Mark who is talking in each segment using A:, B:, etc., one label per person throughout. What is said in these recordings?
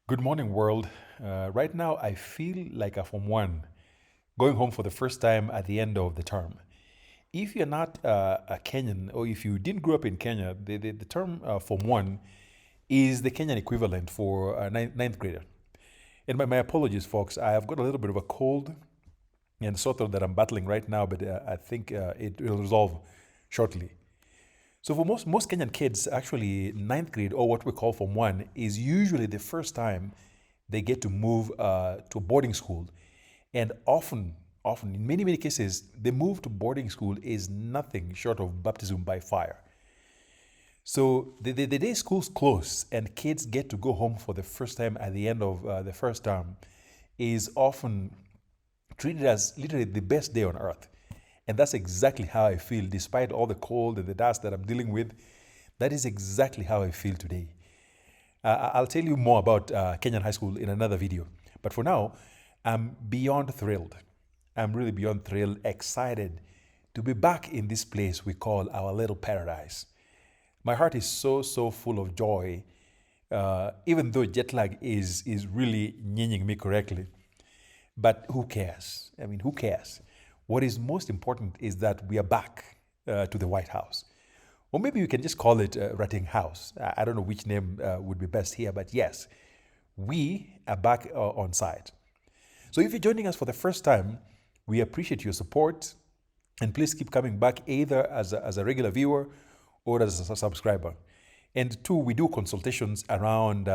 A: Good morning, world. Right now, I feel like a Form 1 going home for the first time at the end of the term. If you're not a Kenyan or if you didn't grow up in Kenya, the term Form 1 is the Kenyan equivalent for a ninth grader. And my apologies, folks. I have got a little bit of a cold and sore throat that I'm battling right now, but I think it will resolve shortly. So for most Kenyan kids, actually ninth grade or what we call Form 1 is usually the first time they get to move to boarding school. And often, in many cases, the move to boarding school is nothing short of baptism by fire. So the day schools close and kids get to go home for the first time at the end of the first term is often treated as literally the best day on earth. And that's exactly how I feel, despite all the cold and the dust that I'm dealing with. That is exactly how I feel today. I'll tell you more about Kenyan high school in another video. But for now, I'm beyond thrilled. I'm really beyond thrilled, excited to be back in this place we call our little paradise. My heart is so full of joy, even though jet lag is really nyinging me correctly. But who cares? I mean, who cares? What is most important is that we are back to the White House. Or maybe you can just call it Karateng House. I don't know which name would be best here, but yes, we are back on site. So if you're joining us for the first time, we appreciate your support, and please keep coming back either as a regular viewer or as a subscriber. And two, we do consultations around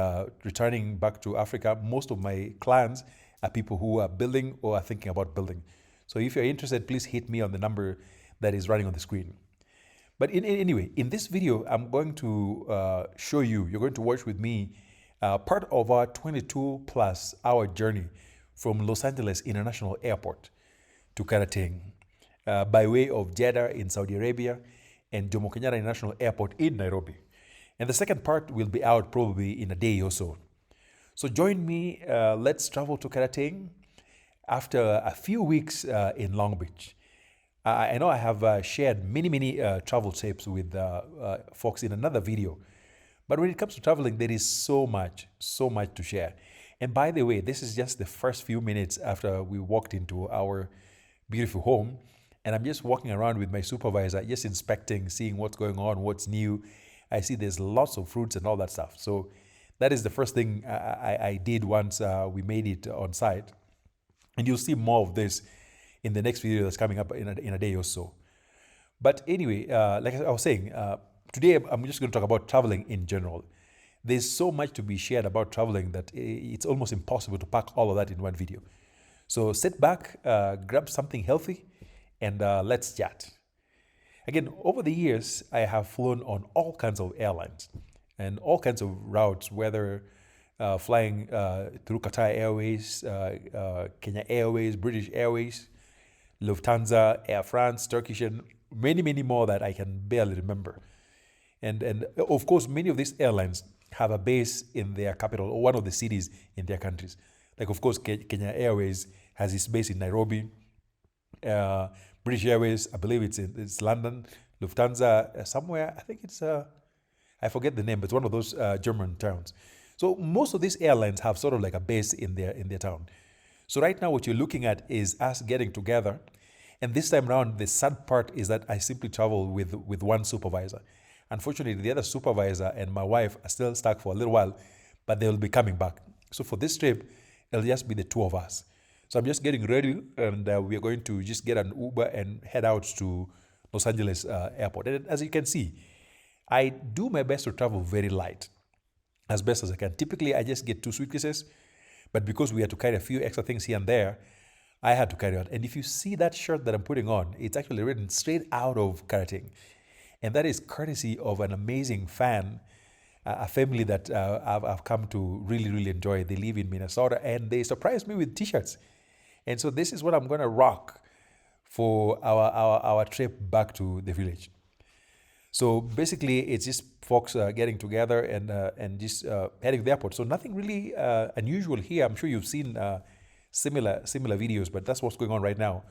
A: returning back to Africa. Most of my clients are people who are building or are thinking about building. So if you're interested, please hit me on the number that is running on the screen. But anyway, in this video, I'm going to show you, you're going to watch with me part of our 22 plus hour journey from Los Angeles International Airport to Karateng by way of Jeddah in Saudi Arabia and Jomo Kenyatta International Airport in Nairobi. And the second part will be out probably in a day or so. So join me, let's travel to Karateng after a few weeks in Long Beach. I know I have shared many travel tips with folks in another video. But when it comes to traveling, there is so much to share. And by the way, this is just the first few minutes after we walked into our beautiful home. And I'm just walking around with my supervisor, just inspecting, seeing what's going on, what's new. I see there's lots of fruits and all that stuff. So that is the first thing I did once we made it on site. And you'll see more of this in the next video that's coming up in a day or so. But anyway, like I was saying, today I'm just going to talk about traveling in general. There's so much to be shared about traveling that it's almost impossible to pack all of that in one video. So sit back, grab something healthy, and let's chat. Again, over the years, I have flown on all kinds of airlines and all kinds of routes, whether flying through Qatar Airways, Kenya Airways, British Airways, Lufthansa, Air France, Turkish, and many more that I can barely remember. And of course, many of these airlines have a base in their capital or one of the cities in their countries. Like, of course, Kenya Airways has its base in Nairobi. British Airways, I believe it's London. Lufthansa, somewhere, I think it's, I forget the name, but it's one of those German towns. So most of these airlines have sort of like a base in their town. So right now what you're looking at is us getting together. And this time around, the sad part is that I simply travel with one supervisor. Unfortunately, the other supervisor and my wife are still stuck for a little while, but they'll be coming back. So for this trip, it'll just be the two of us. So I'm just getting ready, and we are going to just get an Uber and head out to Los Angeles airport. And as you can see, I do my best to travel very light, as best as I can. Typically, I just get 2 suitcases, but because we had to carry a few extra things here and there, I had to carry on. And if you see that shirt that I'm putting on, it's actually written straight out of Karateng. And that is courtesy of an amazing fan, a family that I've come to really enjoy. They live in Minnesota, and they surprised me with t-shirts. And so this is what I'm going to rock for our trip back to the village. So basically, it's just folks getting together and just heading to the airport. So nothing really unusual here. I'm sure you've seen similar videos, but that's what's going on right now.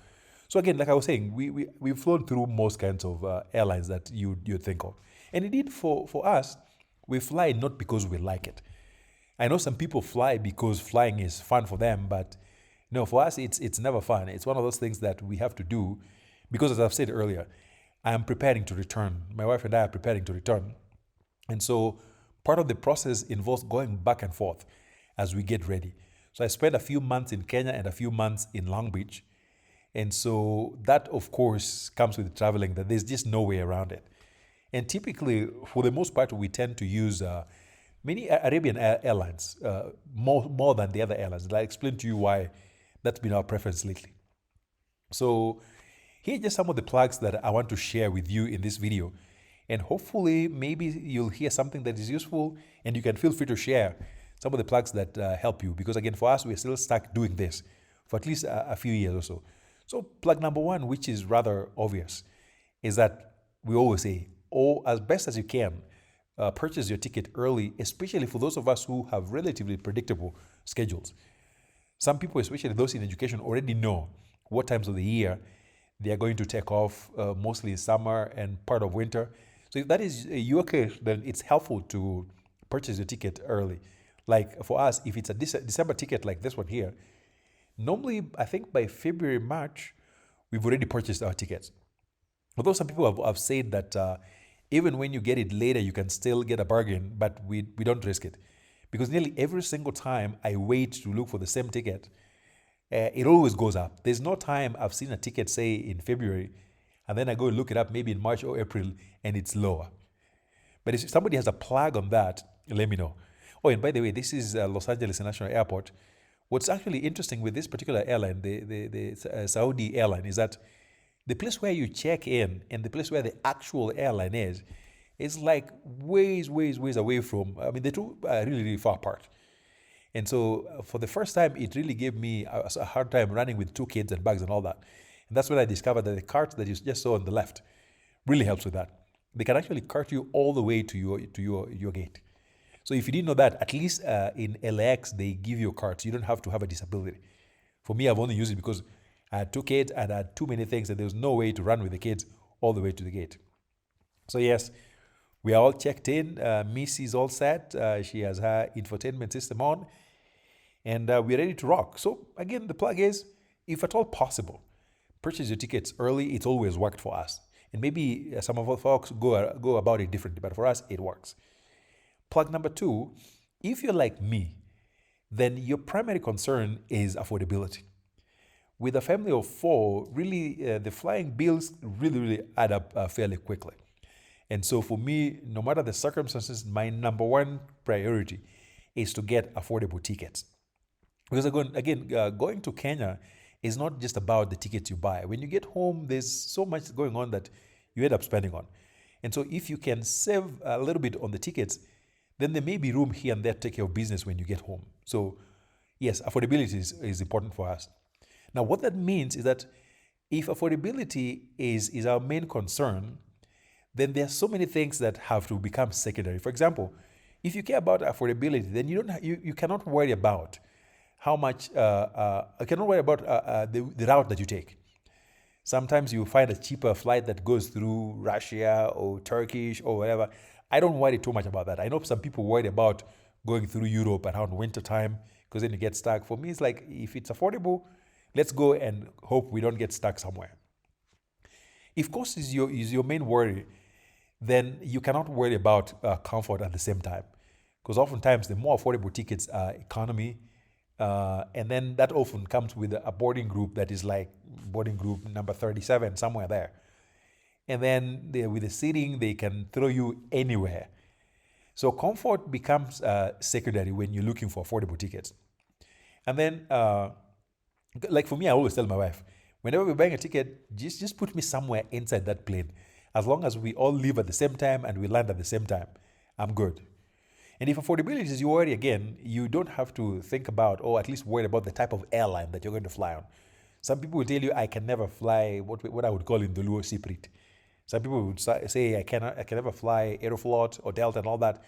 A: So again, like I was saying, we've flown through most kinds of airlines that you'd think of. And indeed, for us, we fly not because we like it. I know some people fly because flying is fun for them, but no, for us, it's never fun. It's one of those things that we have to do because, as I've said earlier, I am preparing to return. My wife and I are preparing to return. And so part of the process involves going back and forth as we get ready. So I spent a few months in Kenya and a few months in Long Beach. And so that, of course, comes with traveling, that there's just no way around it. And typically, for the most part, we tend to use many Arabian airlines more than the other airlines. I'll explain to you why that's been our preference lately. So here are just some of the plugs that I want to share with you in this video. And hopefully, maybe you'll hear something that is useful, and you can feel free to share some of the plugs that help you. Because again, for us, we're still stuck doing this for at least a few years or so. So plug number one, which is rather obvious, is that we always say, oh, as best as you can, purchase your ticket early, especially for those of us who have relatively predictable schedules. Some people, especially those in education, already know what times of the year they are going to take off, mostly summer and part of winter. So if that is your case, then it's helpful to purchase your ticket early. Like for us, if it's a December ticket like this one here, normally I think by February, March, we've already purchased our tickets. Although some people have said that even when you get it later, you can still get a bargain, but we don't risk it. Because nearly every single time I wait to look for the same ticket, it always goes up. There's no time I've seen a ticket, say, in February, and then I go look it up maybe in March or April, and it's lower. But if somebody has a plug on that, let me know. Oh, and by the way, this is Los Angeles International Airport. What's actually interesting with this particular airline, the Saudi airline, is that the place where you check in and the place where the actual airline is like ways away from, I mean, the two are really far apart. And so for the first time, it really gave me a hard time running with two kids and bags and all that. And that's when I discovered that the cart that you just saw on the left really helps with that. They can actually cart you all the way to your gate. So if you didn't know that, at least in LAX, they give you carts. You don't have to have a disability. For me, I've only used it because I had two kids and I had too many things and there was no way to run with the kids all the way to the gate. So yes, we are all checked in. Miss is all set. She has her infotainment system on. And we're ready to rock. So again, the plug is, if at all possible, purchase your tickets early. It's always worked for us. And maybe some of our folks go about it differently, but for us, it works. Plug number two, if you're like me, then your primary concern is affordability. With a family of four, really, the flying bills really add up fairly quickly. And so for me, no matter the circumstances, my number one priority is to get affordable tickets. Because again, going to Kenya is not just about the tickets you buy. When you get home, there's so much going on that you end up spending on. And so if you can save a little bit on the tickets, then there may be room here and there to take care of business when you get home. So yes, affordability is important for us. Now, what that means is that if affordability is our main concern, then there are so many things that have to become secondary. For example, if you care about affordability, then you cannot worry about how much, you cannot worry about the route that you take. Sometimes you find a cheaper flight that goes through Russia or Turkish or whatever. I don't worry too much about that. I know some people worry about going through Europe around winter time because then you get stuck. For me, it's like, if it's affordable, let's go and hope we don't get stuck somewhere. If cost is your main worry, then you cannot worry about comfort at the same time. Because oftentimes the more affordable tickets are economy, and then that often comes with a boarding group that is like boarding group number 37, somewhere there. And then with the seating, they can throw you anywhere. So comfort becomes secondary when you're looking for affordable tickets. And then, like for me, I always tell my wife, whenever we're buying a ticket, just put me somewhere inside that plane. As long as we all leave at the same time and we land at the same time, I'm good. And if affordability is your worry, again, you don't have to think about, or at least worry about the type of airline that you're going to fly on. Some people will tell you, I can never fly what I would call in the Luo Siprit. Some people would say, I can never fly Aeroflot or Delta and all that.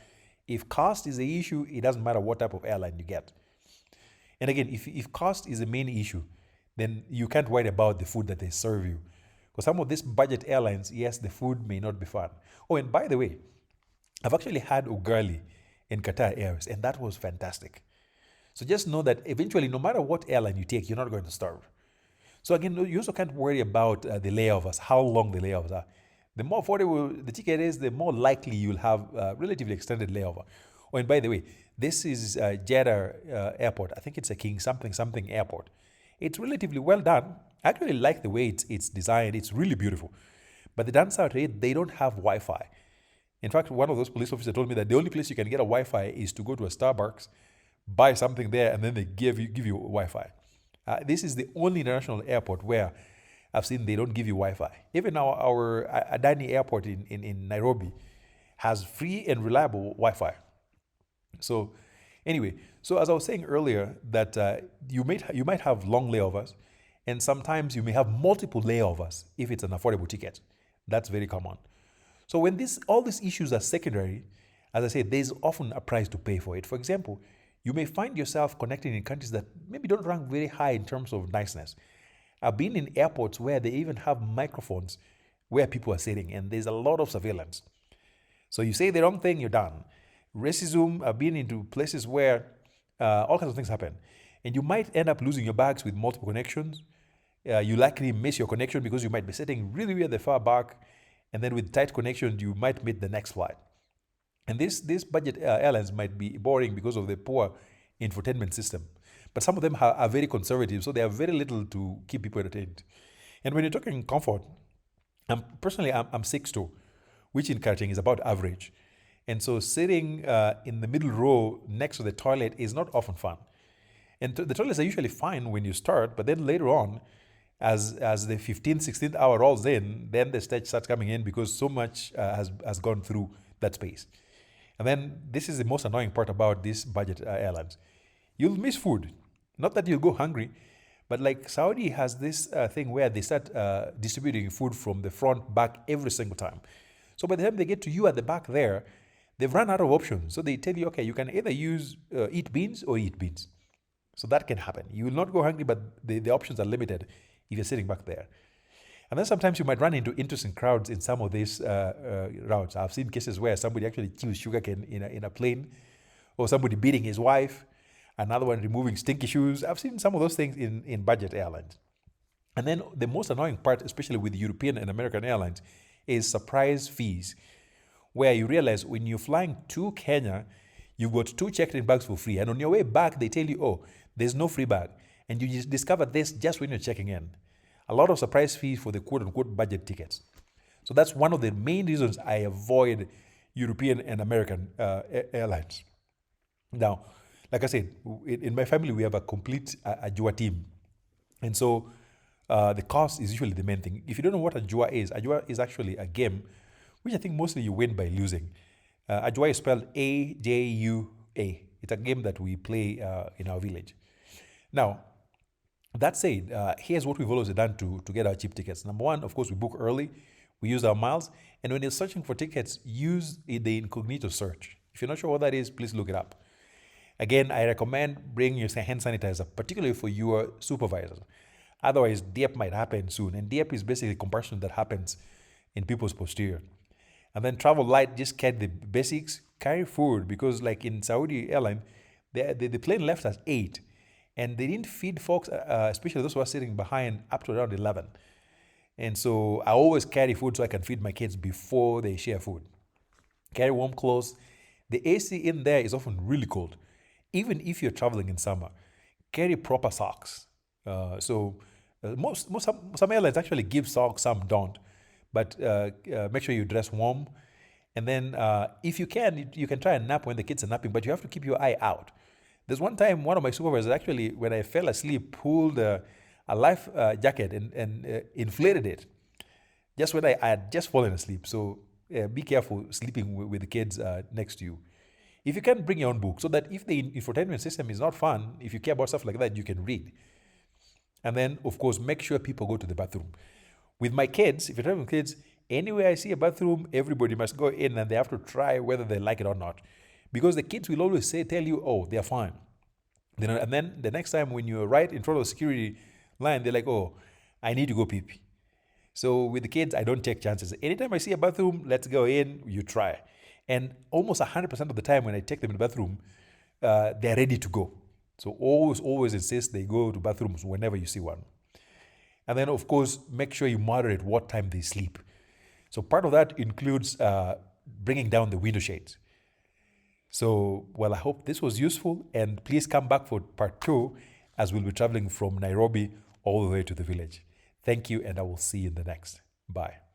A: If cost is the issue, it doesn't matter what type of airline you get. And again, if cost is the main issue, then you can't worry about the food that they serve you. Because some of these budget airlines, yes, the food may not be fun. Oh, and by the way, I've actually had ugali in Qatar Airways, and that was fantastic. So just know that eventually, no matter what airline you take, you're not going to starve. So again, you also can't worry about the layovers, how long the layovers are. The more affordable the ticket is, the more likely you'll have a relatively extended layover. Oh, and by the way, this is Jeddah Airport. I think it's a King something something airport. It's relatively well done. I actually like the way it's designed. It's really beautiful. But the downside to it, they don't have Wi-Fi. In fact, one of those police officers told me that the only place you can get a Wi-Fi is to go to a Starbucks, buy something there, and then they give you Wi-Fi. This is the only international airport where I've seen they don't give you Wi-Fi. Even our Adani airport in Nairobi has free and reliable Wi-Fi. So anyway, so as I was saying earlier, that you might have long layovers, and sometimes you may have multiple layovers if it's an affordable ticket. That's very common. So when all these issues are secondary, as I said, there's often a price to pay for it. For example, you may find yourself connecting in countries that maybe don't rank very high in terms of niceness. I've been in airports where they even have microphones where people are sitting, and there's a lot of surveillance. So you say the wrong thing, you're done. Racism, I've been into places where all kinds of things happen. And you might end up losing your bags with multiple connections. You likely miss your connection because you might be sitting really, really at the far back. And then with tight connections, you might meet the next flight. And these budget airlines might be boring because of the poor infotainment system. But some of them are very conservative, so they have very little to keep people entertained. And when you're talking comfort, I'm 6'2", which in Karateng is about average. And so sitting in the middle row next to the toilet is not often fun. And the toilets are usually fine when you start, but then later on, as the 15th, 16th hour rolls in, then the stage starts coming in because so much has gone through that space. And then this is the most annoying part about these budget airlines. You'll miss food. Not that you'll go hungry, but like Saudi has this thing where they start distributing food from the front back every single time. So by the time they get to you at the back there, they've run out of options. So they tell you, okay, you can either eat beans or eat beans. So that can happen. You will not go hungry, but the options are limited if you're sitting back there. And then sometimes you might run into interesting crowds in some of these routes. I've seen cases where somebody actually chews sugarcane in a plane, or somebody beating his wife, another one removing stinky shoes. I've seen some of those things in budget airlines. And then the most annoying part, especially with European and American airlines, is surprise fees, where you realize when you're flying to Kenya, you've got 2 checked-in bags for free. And on your way back, they tell you, oh, there's no free bag. And you just discover this just when you're checking in. A lot of surprise fees for the quote-unquote budget tickets. So that's one of the main reasons I avoid European and American airlines. Now, like I said, in my family, we have a complete Ajua team. And so the cost is usually the main thing. If you don't know what Ajua is actually a game, which I think mostly you win by losing. Ajua is spelled A-J-U-A. It's a game that we play in our village. Now, that said, here's what we've always done to get our cheap tickets. Number one, of course, we book early. We use our miles. And when you're searching for tickets, use the incognito search. If you're not sure what that is, please look it up. Again, I recommend bringing your hand sanitizer, particularly for your supervisor. Otherwise, DEP might happen soon. And DEP is basically combustion that happens in people's posterior. And then travel light, just carry the basics. Carry food, because like in Saudi airline, the plane left at 8. And they didn't feed folks, especially those who are sitting behind, up to around 11. And so I always carry food so I can feed my kids before they share food. Carry warm clothes. The AC in there is often really cold. Even if you're traveling in summer, carry proper socks. Some airlines actually give socks, some don't. But make sure you dress warm. And then if you can try and nap when the kids are napping, but you have to keep your eye out. There's one time one of my supervisors actually, when I fell asleep, pulled a life jacket and inflated it just when I had just fallen asleep. So be careful sleeping with the kids next to you. If you can, bring your own book so that if the infotainment system is not fun, if you care about stuff like that, you can read. And then, of course, make sure people go to the bathroom. With my kids, if you're traveling with kids, anywhere I see a bathroom, everybody must go in and they have to try whether they like it or not. Because the kids will always tell you, oh, they're fine. And then the next time when you're right in front of the security line, they're like, oh, I need to go pee-pee. So with the kids, I don't take chances. Anytime I see a bathroom, let's go in, you try. And almost 100% of the time when I take them in the bathroom, they're ready to go. So always insist they go to bathrooms whenever you see one. And then, of course, make sure you moderate what time they sleep. So part of that includes bringing down the window shades. So, well, I hope this was useful, and please come back for part 2 as we'll be traveling from Nairobi all the way to the village. Thank you, and I will see you in the next. Bye.